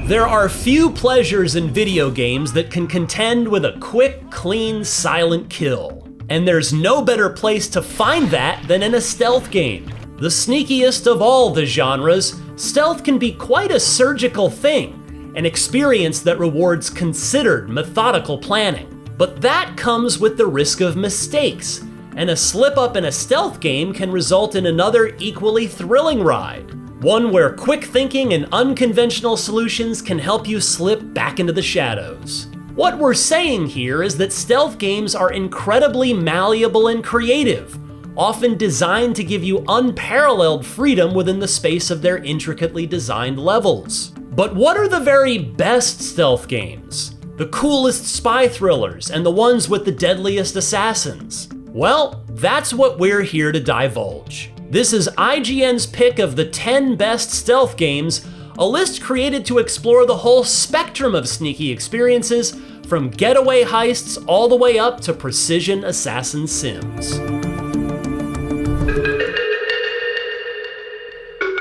There are few pleasures in video games that can contend with a quick, clean, silent kill. And there's no better place to find that than in a stealth game. The sneakiest of all the genres, stealth can be quite a surgical thing, an experience that rewards considered, methodical planning. But that comes with the risk of mistakes, and a slip-up in a stealth game can result in another equally thrilling ride. One where quick thinking and unconventional solutions can help you slip back into the shadows. What we're saying here is that stealth games are incredibly malleable and creative, often designed to give you unparalleled freedom within the space of their intricately designed levels. But what are the very best stealth games? The coolest spy thrillers and the ones with the deadliest assassins? Well, that's what we're here to divulge. This is IGN's pick of the 10 best stealth games, a list created to explore the whole spectrum of sneaky experiences, from getaway heists all the way up to precision assassin sims.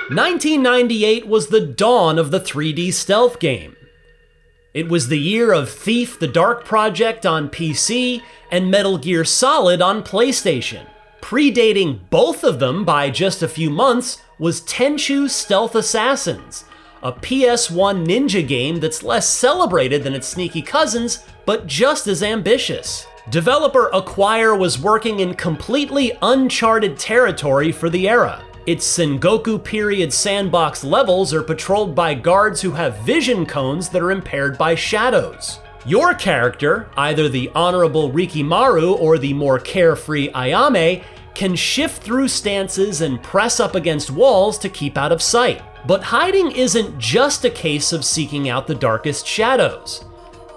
1998 was the dawn of the 3D stealth game. It was the year of Thief: The Dark Project on PC and Metal Gear Solid on PlayStation. Predating both of them by just a few months was Tenchu Stealth Assassins, a PS1 ninja game that's less celebrated than its sneaky cousins, but just as ambitious. Developer Acquire was working in completely uncharted territory for the era. Its Sengoku period sandbox levels are patrolled by guards who have vision cones that are impaired by shadows. Your character, either the honorable Rikimaru or the more carefree Ayame, can shift through stances and press up against walls to keep out of sight. But hiding isn't just a case of seeking out the darkest shadows.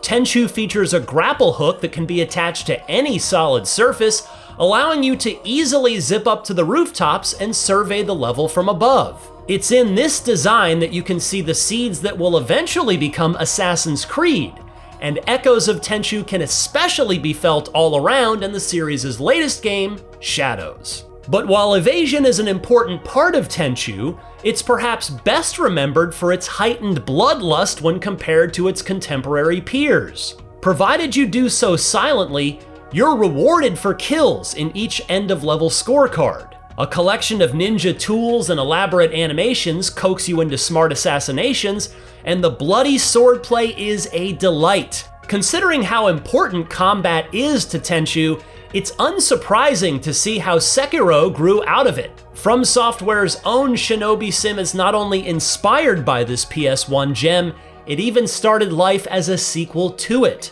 Tenchu features a grapple hook that can be attached to any solid surface, allowing you to easily zip up to the rooftops and survey the level from above. It's in this design that you can see the seeds that will eventually become Assassin's Creed, and echoes of Tenchu can especially be felt all around in the series' latest game, Shadows. But while evasion is an important part of Tenchu, it's perhaps best remembered for its heightened bloodlust when compared to its contemporary peers. Provided you do so silently, you're rewarded for kills in each end-of-level scorecard. A collection of ninja tools and elaborate animations coax you into smart assassinations, and the bloody swordplay is a delight. Considering how important combat is to Tenchu, it's unsurprising to see how Sekiro grew out of it. From Software's own Shinobi Sim is not only inspired by this PS1 gem, it even started life as a sequel to it.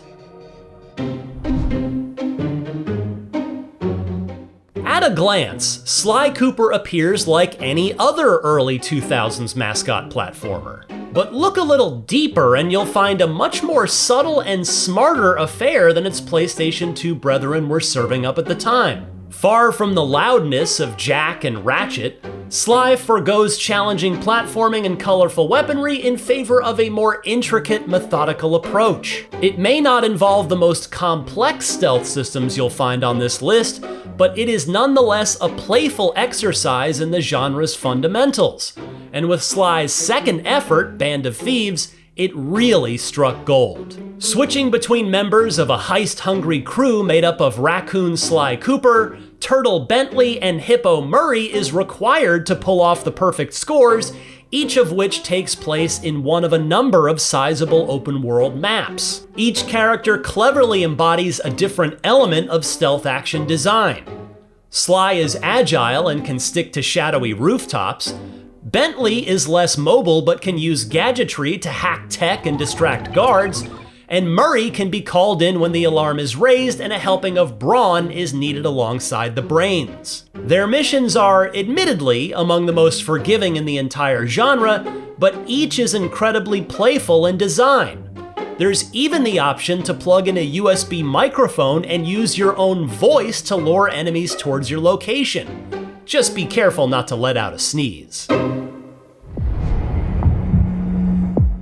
At a glance, Sly Cooper appears like any other early 2000s mascot platformer. But look a little deeper and you'll find a much more subtle and smarter affair than its PlayStation 2 brethren were serving up at the time. Far from the loudness of Jak and Ratchet, Sly forgoes challenging platforming and colorful weaponry in favor of a more intricate, methodical approach. It may not involve the most complex stealth systems you'll find on this list, but it is nonetheless a playful exercise in the genre's fundamentals. And with Sly's second effort, Band of Thieves, it really struck gold. Switching between members of a heist-hungry crew made up of Raccoon Sly Cooper, Turtle Bentley, and Hippo Murray is required to pull off the perfect scores, each of which takes place in one of a number of sizable open-world maps. Each character cleverly embodies a different element of stealth action design. Sly is agile and can stick to shadowy rooftops. Bentley is less mobile but can use gadgetry to hack tech and distract guards, and Murray can be called in when the alarm is raised and a helping of brawn is needed alongside the brains. Their missions are, admittedly, among the most forgiving in the entire genre, but each is incredibly playful in design. There's even the option to plug in a USB microphone and use your own voice to lure enemies towards your location. Just be careful not to let out a sneeze.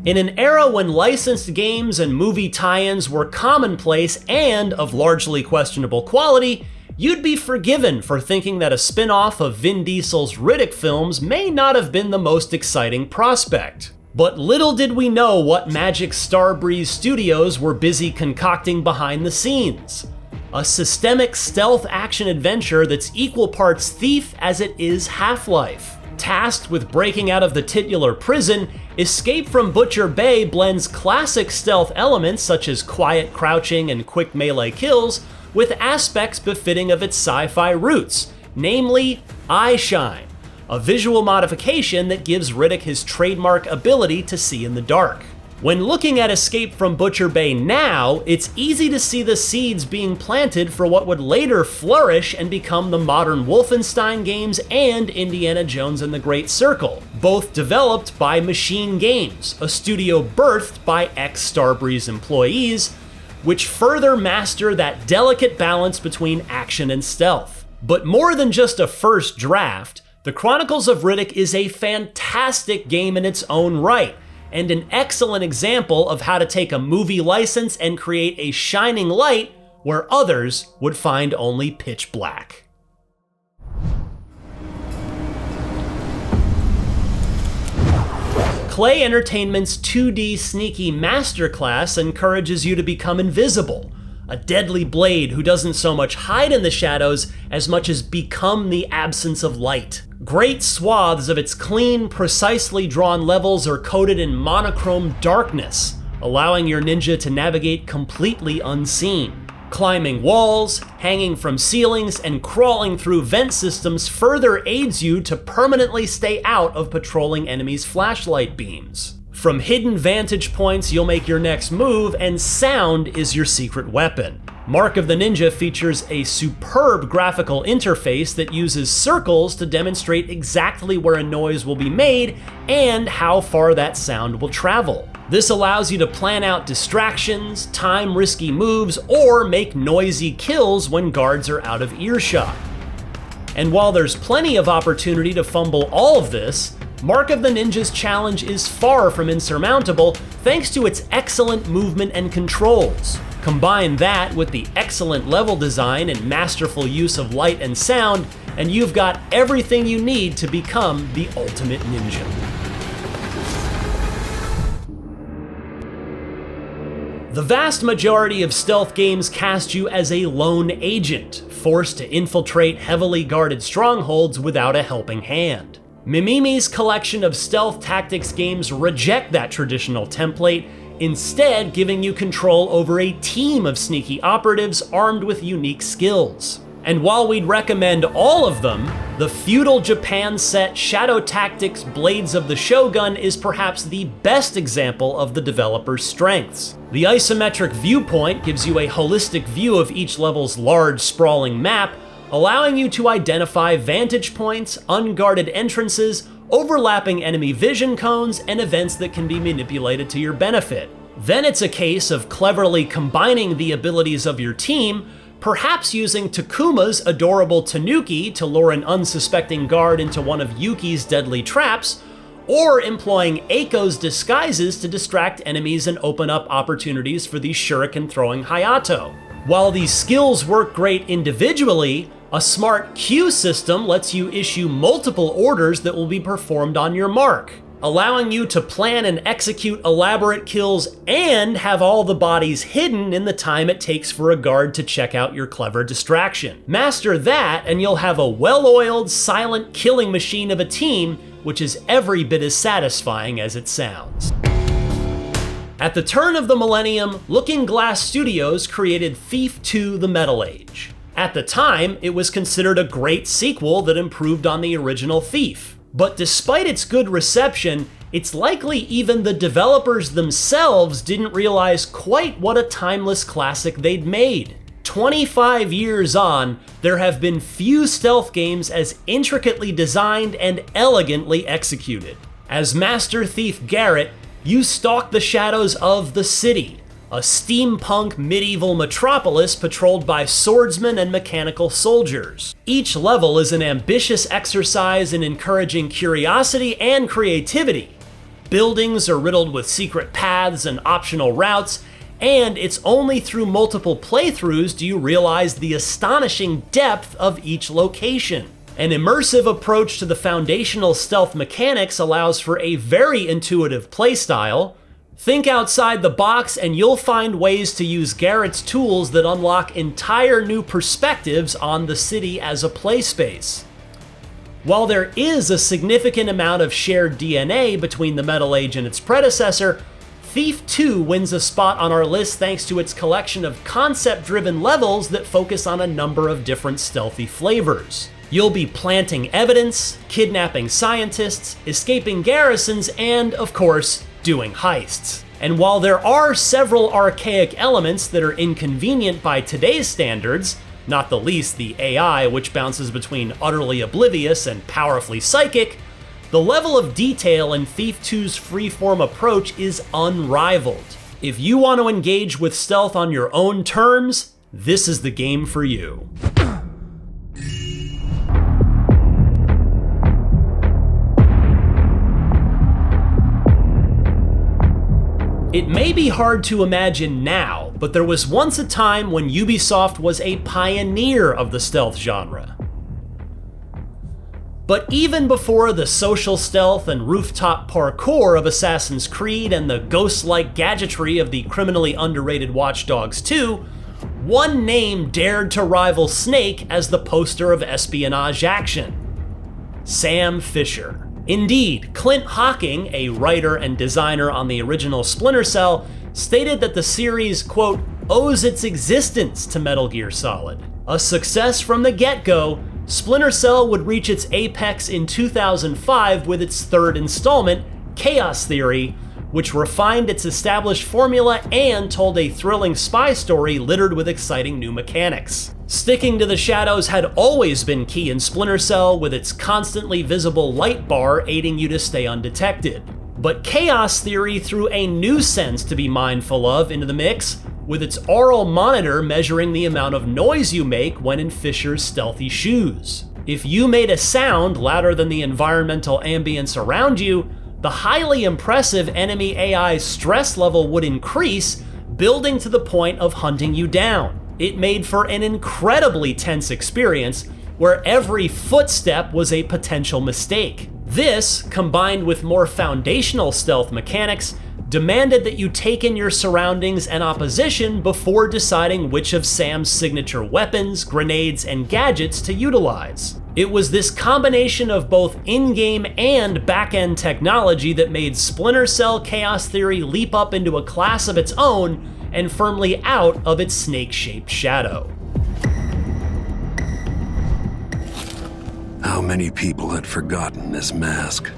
In an era when licensed games and movie tie-ins were commonplace and of largely questionable quality, you'd be forgiven for thinking that a spin-off of Vin Diesel's Riddick films may not have been the most exciting prospect. But little did we know what magic Starbreeze Studios were busy concocting behind the scenes. A systemic stealth action-adventure that's equal parts Thief as it is Half-Life. Tasked with breaking out of the titular prison, Escape from Butcher Bay blends classic stealth elements such as quiet crouching and quick melee kills with aspects befitting of its sci-fi roots, namely eye shine, a visual modification that gives Riddick his trademark ability to see in the dark. When looking at Escape from Butcher Bay now, it's easy to see the seeds being planted for what would later flourish and become the modern Wolfenstein games and Indiana Jones and the Great Circle, both developed by Machine Games, a studio birthed by ex-Starbreeze employees, which further master that delicate balance between action and stealth. But more than just a first draft, The Chronicles of Riddick is a fantastic game in its own right, and an excellent example of how to take a movie license and create a shining light where others would find only pitch black. Clay Entertainment's 2D Sneaky Masterclass encourages you to become invisible, a deadly blade who doesn't so much hide in the shadows as much as become the absence of light. Great swaths of its clean, precisely drawn levels are coated in monochrome darkness, allowing your ninja to navigate completely unseen. Climbing walls, hanging from ceilings, and crawling through vent systems further aids you to permanently stay out of patrolling enemies' flashlight beams. From hidden vantage points, you'll make your next move, and sound is your secret weapon. Mark of the Ninja features a superb graphical interface that uses circles to demonstrate exactly where a noise will be made and how far that sound will travel. This allows you to plan out distractions, time risky moves, or make noisy kills when guards are out of earshot. And while there's plenty of opportunity to fumble all of this, Mark of the Ninja's challenge is far from insurmountable thanks to its excellent movement and controls. Combine that with the excellent level design and masterful use of light and sound, and you've got everything you need to become the ultimate ninja. The vast majority of stealth games cast you as a lone agent, forced to infiltrate heavily guarded strongholds without a helping hand. Mimimi's collection of stealth tactics games reject that traditional template, instead giving you control over a team of sneaky operatives armed with unique skills. And while we'd recommend all of them, the feudal Japan set Shadow Tactics Blades of the Shogun is perhaps the best example of the developer's strengths. The isometric viewpoint gives you a holistic view of each level's large, sprawling map, allowing you to identify vantage points, unguarded entrances, overlapping enemy vision cones, and events that can be manipulated to your benefit. Then it's a case of cleverly combining the abilities of your team, perhaps using Takuma's adorable Tanuki to lure an unsuspecting guard into one of Yuki's deadly traps, or employing Eiko's disguises to distract enemies and open up opportunities for the shuriken-throwing Hayato. While these skills work great individually, a smart queue system lets you issue multiple orders that will be performed on your mark, allowing you to plan and execute elaborate kills and have all the bodies hidden in the time it takes for a guard to check out your clever distraction. Master that and you'll have a well-oiled, silent killing machine of a team, which is every bit as satisfying as it sounds. At the turn of the millennium, Looking Glass Studios created Thief 2: The Metal Age. At the time, it was considered a great sequel that improved on the original Thief. But despite its good reception, it's likely even the developers themselves didn't realize quite what a timeless classic they'd made. 25 years on, there have been few stealth games as intricately designed and elegantly executed. As Master Thief Garrett, you stalk the shadows of the city, a steampunk medieval metropolis patrolled by swordsmen and mechanical soldiers. Each level is an ambitious exercise in encouraging curiosity and creativity. Buildings are riddled with secret paths and optional routes, and it's only through multiple playthroughs do you realize the astonishing depth of each location. An immersive approach to the foundational stealth mechanics allows for a very intuitive playstyle. Think outside the box and you'll find ways to use Garrett's tools that unlock entire new perspectives on the city as a play space. While there is a significant amount of shared DNA between the Metal Age and its predecessor, Thief 2 wins a spot on our list thanks to its collection of concept-driven levels that focus on a number of different stealthy flavors. You'll be planting evidence, kidnapping scientists, escaping garrisons, and, of course, doing heists. And while there are several archaic elements that are inconvenient by today's standards, not the least the AI, which bounces between utterly oblivious and powerfully psychic, the level of detail in Thief 2's freeform approach is unrivaled. If you want to engage with stealth on your own terms, this is the game for you. It may be hard to imagine now, but there was once a time when Ubisoft was a pioneer of the stealth genre. But even before the social stealth and rooftop parkour of Assassin's Creed and the ghost-like gadgetry of the criminally underrated Watch Dogs 2, one name dared to rival Snake as the poster of espionage action: Sam Fisher. Indeed, Clint Hocking, a writer and designer on the original Splinter Cell, stated that the series, quote, owes its existence to Metal Gear Solid. A success from the get-go, Splinter Cell would reach its apex in 2005 with its third installment, Chaos Theory, which refined its established formula and told a thrilling spy story littered with exciting new mechanics. Sticking to the shadows had always been key in Splinter Cell, with its constantly visible light bar aiding you to stay undetected. But Chaos Theory threw a new sense to be mindful of into the mix, with its aural monitor measuring the amount of noise you make when in Fisher's stealthy shoes. If you made a sound louder than the environmental ambience around you, the highly impressive enemy AI's stress level would increase, building to the point of hunting you down. It made for an incredibly tense experience where every footstep was a potential mistake. This, combined with more foundational stealth mechanics, demanded that you take in your surroundings and opposition before deciding which of Sam's signature weapons, grenades, and gadgets to utilize. It was this combination of both in-game and back-end technology that made Splinter Cell Chaos Theory leap up into a class of its own and firmly out of its snake-shaped shadow. How many people had forgotten this mask?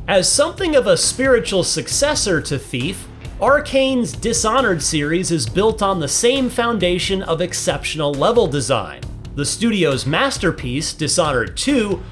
As something of a spiritual successor to Thief, Arkane's Dishonored series is built on the same foundation of exceptional level design. The studio's masterpiece, Dishonored 2,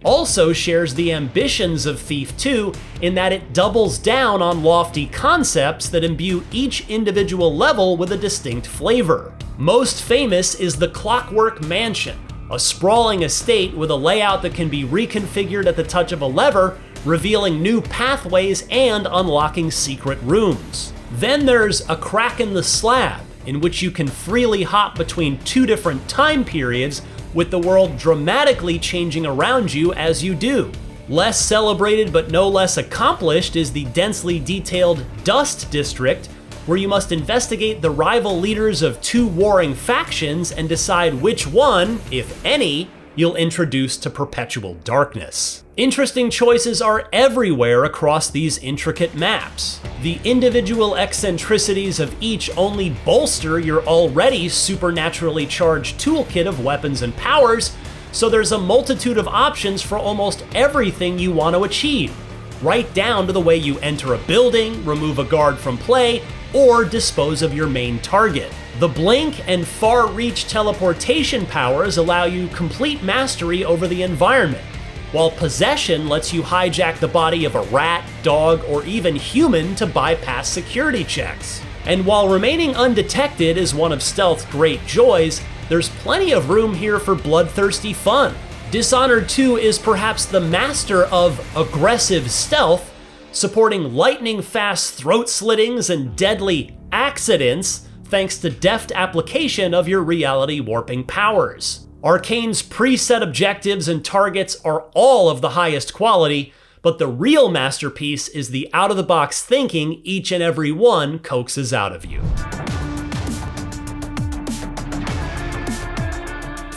also shares the ambitions of Thief 2 in that it doubles down on lofty concepts that imbue each individual level with a distinct flavor. Most famous is the Clockwork Mansion, a sprawling estate with a layout that can be reconfigured at the touch of a lever, revealing new pathways and unlocking secret rooms. Then there's A Crack in the Slab, in which you can freely hop between two different time periods, with the world dramatically changing around you as you do. Less celebrated but no less accomplished is the densely detailed Dust District, where you must investigate the rival leaders of two warring factions and decide which one, if any, you'll introduce to perpetual darkness. Interesting choices are everywhere across these intricate maps. The individual eccentricities of each only bolster your already supernaturally charged toolkit of weapons and powers, so there's a multitude of options for almost everything you want to achieve, right down to the way you enter a building, remove a guard from play, or dispose of your main target. The blink and far-reach teleportation powers allow you complete mastery over the environment, while possession lets you hijack the body of a rat, dog, or even human to bypass security checks. And while remaining undetected is one of stealth's great joys, there's plenty of room here for bloodthirsty fun. Dishonored 2 is perhaps the master of aggressive stealth, supporting lightning-fast throat slittings and deadly accidents thanks to deft application of your reality warping powers. Arkane's preset objectives and targets are all of the highest quality, but the real masterpiece is the out-of-the-box thinking each and every one coaxes out of you.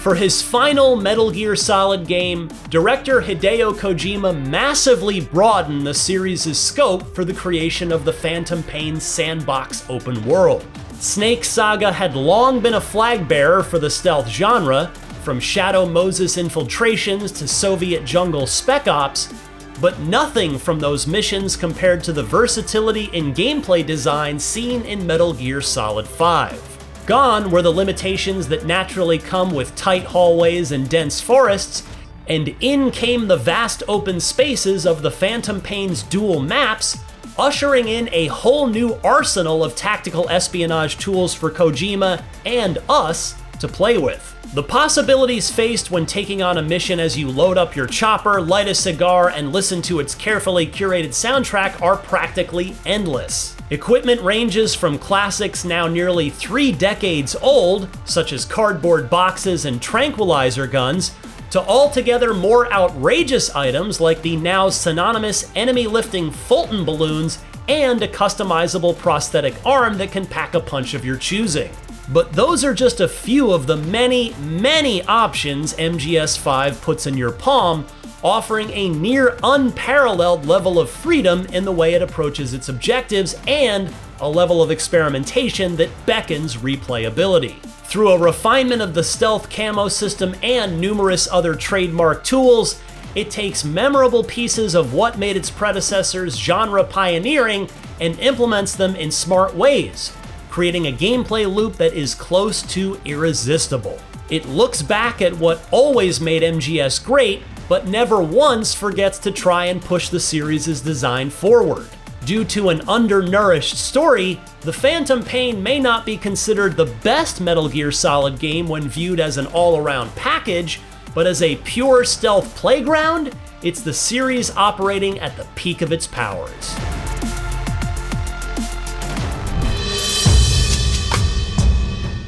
For his final Metal Gear Solid game, director Hideo Kojima massively broadened the series' scope for the creation of the Phantom Pain sandbox open world. Snake Saga had long been a flag bearer for the stealth genre, from Shadow Moses infiltrations to Soviet jungle spec ops, but nothing from those missions compared to the versatility in gameplay design seen in Metal Gear Solid 5. Gone were the limitations that naturally come with tight hallways and dense forests, and in came the vast open spaces of the Phantom Pain's dual maps, ushering in a whole new arsenal of tactical espionage tools for Kojima and us to play with. The possibilities faced when taking on a mission as you load up your chopper, light a cigar, and listen to its carefully curated soundtrack are practically endless. Equipment ranges from classics now nearly 3 decades old, such as cardboard boxes and tranquilizer guns, to altogether more outrageous items like the now synonymous enemy-lifting Fulton balloons and a customizable prosthetic arm that can pack a punch of your choosing. But those are just a few of the many, many options MGS5 puts in your palm, offering a near unparalleled level of freedom in the way it approaches its objectives and a level of experimentation that beckons replayability. Through a refinement of the stealth camo system and numerous other trademark tools, it takes memorable pieces of what made its predecessors genre pioneering and implements them in smart ways, creating a gameplay loop that is close to irresistible. It looks back at what always made MGS great, but never once forgets to try and push the series' design forward. Due to an undernourished story, the Phantom Pain may not be considered the best Metal Gear Solid game when viewed as an all-around package, but as a pure stealth playground, it's the series operating at the peak of its powers.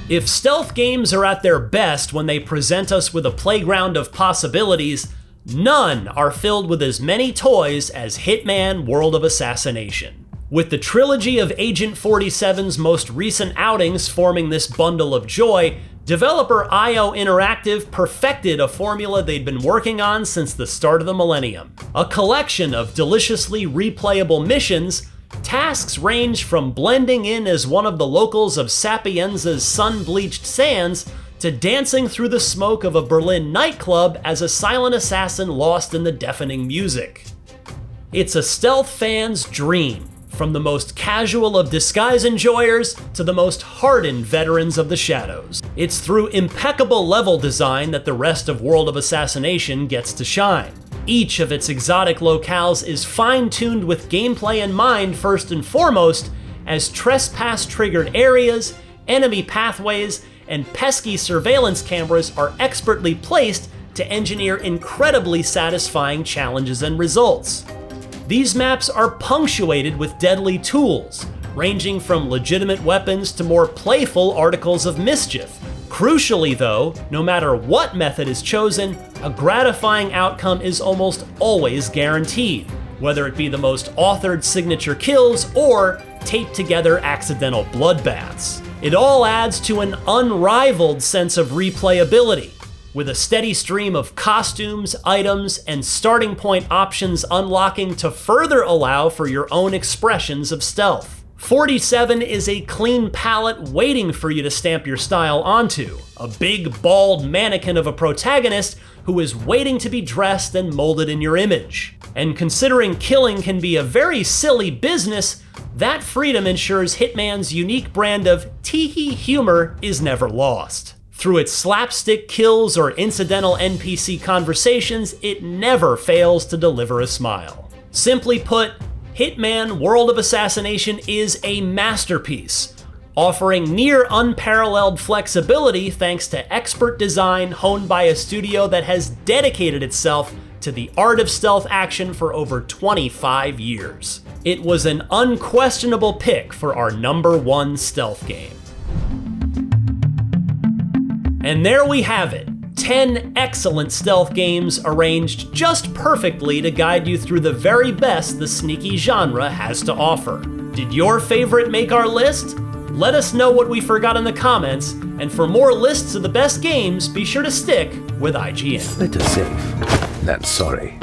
If stealth games are at their best when they present us with a playground of possibilities, none are filled with as many toys as Hitman: World of Assassination. With the trilogy of Agent 47's most recent outings forming this bundle of joy, developer IO Interactive perfected a formula they'd been working on since the start of the millennium. A collection of deliciously replayable missions. Tasks range from blending in as one of the locals of Sapienza's sun-bleached sands to dancing through the smoke of a Berlin nightclub as a silent assassin lost in the deafening music. It's a stealth fan's dream, from the most casual of disguise enjoyers to the most hardened veterans of the shadows. It's through impeccable level design that the rest of World of Assassination gets to shine. Each of its exotic locales is fine-tuned with gameplay in mind first and foremost, as trespass-triggered areas, enemy pathways, and pesky surveillance cameras are expertly placed to engineer incredibly satisfying challenges and results. These maps are punctuated with deadly tools, ranging from legitimate weapons to more playful articles of mischief. Crucially though, no matter what method is chosen, a gratifying outcome is almost always guaranteed, whether it be the most authored signature kills or taped together accidental bloodbaths. It all adds to an unrivaled sense of replayability, with a steady stream of costumes, items, and starting point options unlocking to further allow for your own expressions of stealth. 47 is a clean palette waiting for you to stamp your style onto, a big, bald mannequin of a protagonist who is waiting to be dressed and molded in your image. And considering killing can be a very silly business, that freedom ensures Hitman's unique brand of tee-hee humor is never lost. Through its slapstick kills or incidental NPC conversations, it never fails to deliver a smile. Simply put, Hitman: World of Assassination is a masterpiece, offering near unparalleled flexibility thanks to expert design honed by a studio that has dedicated itself to the art of stealth action for over 25 years. It was an unquestionable pick for our #1 stealth game. And there we have it, 10 excellent stealth games arranged just perfectly to guide you through the very best the sneaky genre has to offer. Did your favorite make our list? Let us know what we forgot in the comments, and for more lists of the best games, be sure to stick with IGN. Better safe than sorry.